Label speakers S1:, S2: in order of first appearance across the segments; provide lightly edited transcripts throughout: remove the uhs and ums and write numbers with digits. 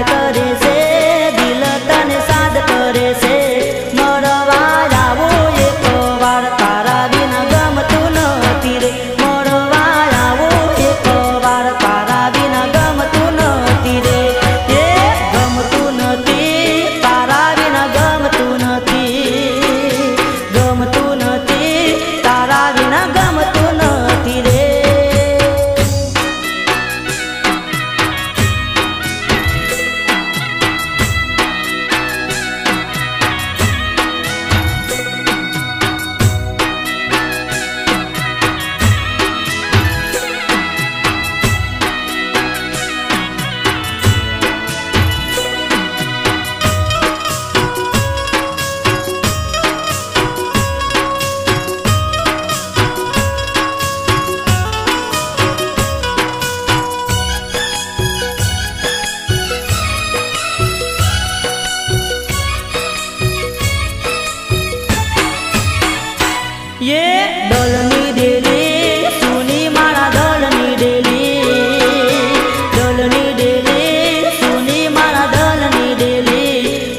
S1: करे से दिल तने साध करे से मरवा आवो एक बार तारा बिना गमतुं नथी रे मरवा आवो एक बार तारा बिना गमतुं नथी रे ए गमतुं नथी तारा बिना गमतुं नथी गमतुं नथी तारा बिना गमतुं नथी रे। ये डोलनी डेली सुनी मारा डोलनी डेली सुनी मारा डोलनी डेली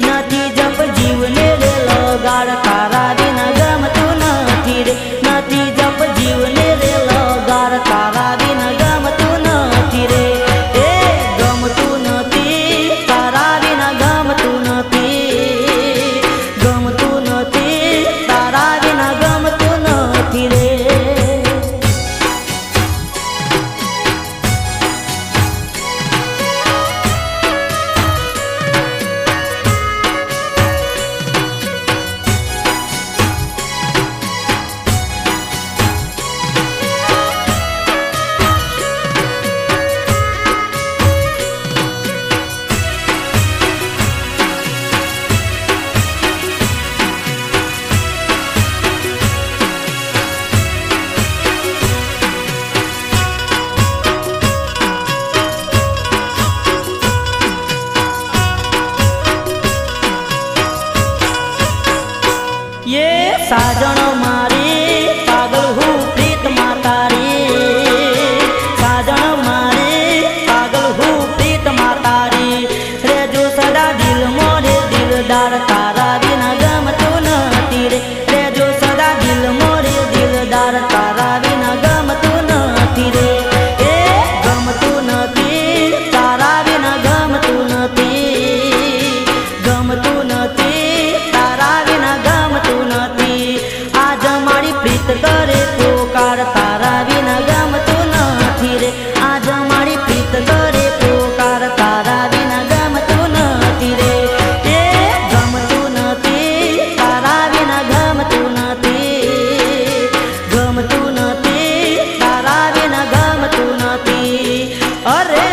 S1: नथी जप जीवने रे लगार तारा बिना गमतुं नथी रे नथी जप जीवने रे लगार तारा बिना गमतुं नथी रे ए गमतुं नथी तारा बिना गमतुं नथी गमतुं नथी तारा बिना गमतुं नथी रे। ये साजन मारी पागल हूँ प्रीत मातारी साजन मारी पागल हूँ प्रीत मातारी रे जो सदा दिल मोरे दिलदार तारा बिना गमतुं नथी रे जो सदा दिल मोरे दिलदार तारा बिना गमतुं नथी रे ए गमतुं नथी तारा बिना गमतुं नथी गमतुं नथी तारा बिना गमतुं नथी आज मारी प्रीत करे पोकार तारा बिना गमतुं नथी रे आज मारी प्रीत करे पोकार तारा बिना गमतुं नथी रे ए गमतुं नथी तारा बिना गमतुं नथी गमतुं नथी तारा बिना गमतुं नथी अरे